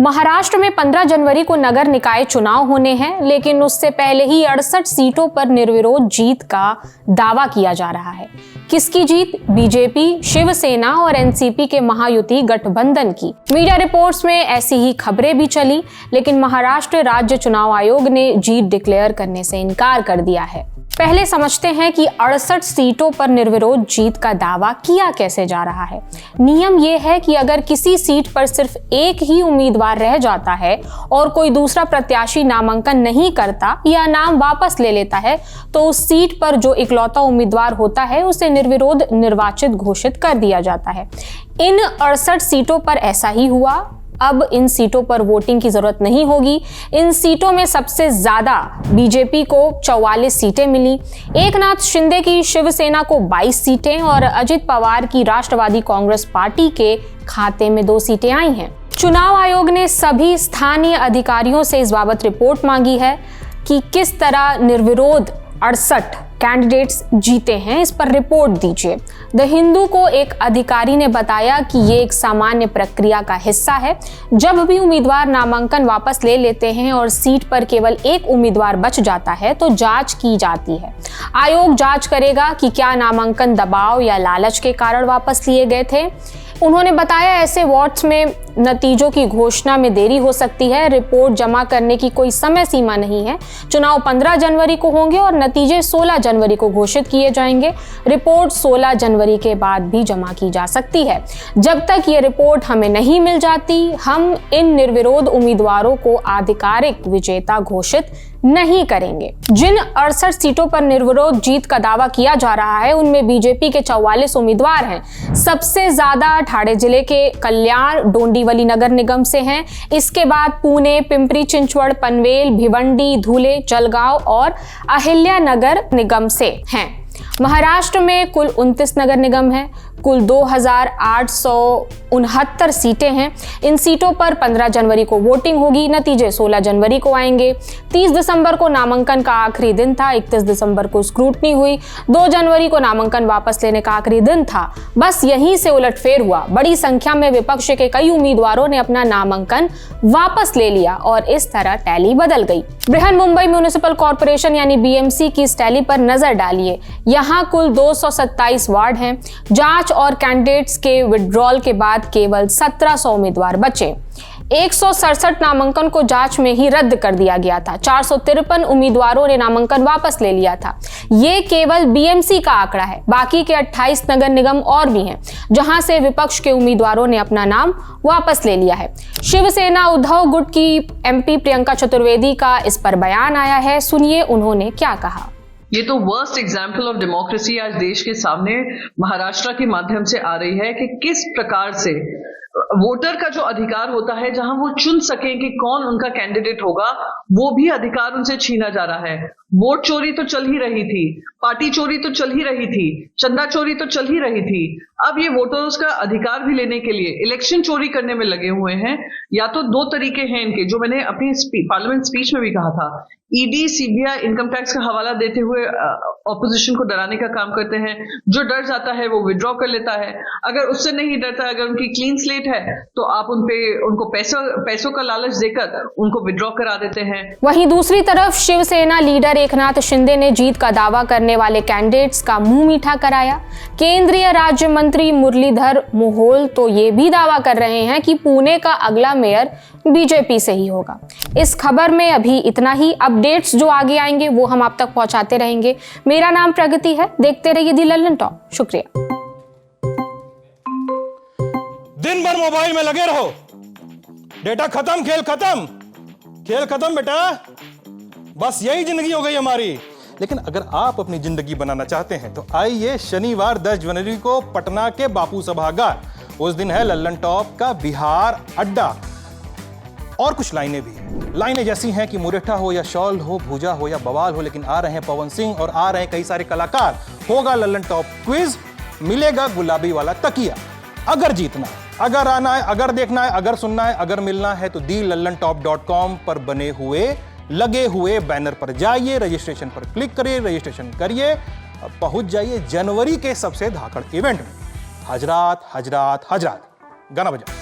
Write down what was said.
महाराष्ट्र में 15 जनवरी को नगर निकाय चुनाव होने हैं, लेकिन उससे पहले ही 68 सीटों पर निर्विरोध जीत का दावा किया जा रहा है। किसकी जीत? बीजेपी, शिवसेना और एनसीपी के महायुति गठबंधन की। मीडिया रिपोर्ट्स में ऐसी ही खबरें भी चली, लेकिन महाराष्ट्र राज्य चुनाव आयोग ने जीत डिक्लेयर करने से इनकार कर दिया है। पहले समझते हैं कि 68 सीटों पर निर्विरोध जीत का दावा किया कैसे जा रहा है। नियम यह है कि अगर किसी सीट पर सिर्फ एक ही उम्मीदवार रह जाता है और कोई दूसरा प्रत्याशी नामांकन नहीं करता या नाम वापस ले लेता है, तो उस सीट पर जो इकलौता उम्मीदवार होता है उसे निर्विरोध निर्वाचित घोषित कर दिया जाता है। इन 68 सीटों पर ऐसा ही हुआ। अब इन सीटों पर वोटिंग की जरूरत नहीं होगी। इन सीटों में सबसे ज्यादा बीजेपी को 44 सीटें मिली, एकनाथ शिंदे की शिवसेना को 22 सीटें और अजित पवार की राष्ट्रवादी कांग्रेस पार्टी के खाते में 2 सीटें आई हैं। चुनाव आयोग ने सभी स्थानीय अधिकारियों से इस बाबत रिपोर्ट मांगी है कि किस तरह निर्विरोध 68 कैंडिडेट्स जीते हैं, इस पर रिपोर्ट दीजिए। द हिंदू को एक अधिकारी ने बताया कि ये एक सामान्य प्रक्रिया का हिस्सा है। जब भी उम्मीदवार नामांकन वापस ले लेते हैं और सीट पर केवल एक उम्मीदवार बच जाता है तो जांच की जाती है। आयोग जांच करेगा कि क्या नामांकन दबाव या लालच के कारण वापस लिए गए थे। उन्होंने बताया ऐसे वार्ड्स में नतीजों की घोषणा में देरी हो सकती है। रिपोर्ट जमा करने की कोई समय सीमा नहीं है। चुनाव 15 जनवरी को होंगे और नतीजे 16 जनवरी को घोषित किए जाएंगे। रिपोर्ट 16 जनवरी के बाद भी जमा की जा सकती है। जब तक ये रिपोर्ट हमें नहीं मिल जाती, हम इन निर्विरोध उम्मीदवारों को आधिकारिक विजेता घोषित नहीं करेंगे। जिन 68 सीटों पर निर्विरोध जीत का दावा किया जा रहा है, उनमें बीजेपी के 44 उम्मीदवार हैं। सबसे ज्यादा ठाणे जिले के कल्याण डोंबिवली नगर निगम से हैं। इसके बाद पुणे, पिंपरी चिंचवड़, पनवेल, भिवंडी, धुले, जलगांव और अहिल्या नगर निगम से हैं। महाराष्ट्र में कुल 29 नगर निगम हैं। कुल 2869 सीटें हैं। इन सीटों पर 15 जनवरी को वोटिंग होगी। नतीजे 16 जनवरी को आएंगे। 30 दिसंबर को नामांकन का आखिरी दिन था। 31 दिसंबर को स्क्रूटनी हुई। 2 जनवरी को नामांकन वापस लेने का आखिरी दिन था। बस यहीं से उलटफेर हुआ। बड़ी संख्या में विपक्ष के कई उम्मीदवारों ने अपना नामांकन वापस ले लिया और इस तरह टैली बदल गई। बृहन मुंबई म्युनिसिपल कॉर्पोरेशन यानी बीएमसी की इस टैली पर नजर डालिए। यहाँ कुल 227 वार्ड हैं। जांच और कैंडिडेट्स के विड्रॉल के बाद केवल 1700 उम्मीदवार बचे। 167 नामांकन को जांच में ही रद्द कर दिया गया था। 453 उम्मीदवारों ने नामांकन वापस ले लिया था। ये केवल बीएमसी का आंकड़ा है। बाकी के 28 नगर निगम और भी हैं, जहां से विपक्ष के उम्मीदवारों ने अपना नाम वापस ले लिया है। शिवसेना उद्धव गुट की एमपी प्रियंका चतुर्वेदी का इस पर बयान आया है। सुनिए उन्होंने क्या कहा। ये तो वर्स्ट एग्जाम्पल ऑफ डेमोक्रेसी आज देश के सामने महाराष्ट्र के माध्यम से आ रही है कि किस प्रकार से वोटर का जो अधिकार होता है, जहां वो चुन सके कि कौन उनका कैंडिडेट होगा, वो भी अधिकार उनसे छीना जा रहा है। वोट चोरी तो चल ही रही थी, पार्टी चोरी तो चल ही रही थी, चंदा चोरी तो चल ही रही थी। अब ये वोटर्स का अधिकार भी लेने के लिए इलेक्शन चोरी करने में लगे हुए हैं। या तो 2 तरीके हैं इनके, जो मैंने अपनी पार्लियामेंट स्पीच में भी कहा था। ईडी, सीबीआई इनकम टैक्स का हवाला देते हुए ऑपोजिशन को डराने का काम करते हैं। जो डर जाता है वो विड्रॉ कर लेता है। अगर उससे नहीं डरता, अगर उनकी क्लीन स्लेट है, तो आप उनको पैसों का लालच देकर उनको विड्रॉ करा देते हैं। वहीं दूसरी तरफ शिवसेना लीडर एकनाथ शिंदे ने जीत का दावा करने वाले कैंडिडेट्स का मुंह मीठा कराया। केंद्रीय राज्य मंत्री मुरलीधर मोहोल तो ये भी दावा कर रहे हैं कि पुणे का अगला मेयर बीजेपी से ही होगा। इस खबर में अभी इतना ही। अपडेट्स जो आगे आएंगे वो हम आप तक पहुंचाते रहेंगे। मेरा नाम प्रगति है। देखते रहिए दी लल्लन टॉप। शुक्रिया। दिन भर मोबाइल में लगे रहो, डेटा खत्म, खेल खत्म, खेल खत्म बेटा। बस यही जिंदगी हो गई हमारी। लेकिन अगर आप अपनी जिंदगी बनाना चाहते हैं तो आइए शनिवार 10 जनवरी को पटना के बापू सभागार। उस दिन है लल्लन टॉप का बिहार अड्डा। और कुछ लाइनें भी हैं। लाइनें जैसी हैं कि मुरेठा हो या शॉल हो, भूजा हो या बवाल हो, लेकिन आ रहे हैं पवन सिंह और आ रहे हैं कई सारे कलाकार। होगा लल्लन टॉप क्विज, मिलेगा गुलाबी वाला तकिया। अगर जीतना है, अगर आना है, अगर देखना है, अगर सुनना है, अगर मिलना है तो thelallanTop.com पर बने हुए लगे हुए बैनर पर जाइए, रजिस्ट्रेशन पर क्लिक करिए, रजिस्ट्रेशन करिए और पहुंच जाइए जनवरी के सबसे धाकड़ इवेंट में। हजरात हजरात हजरात, गाना बजाओ।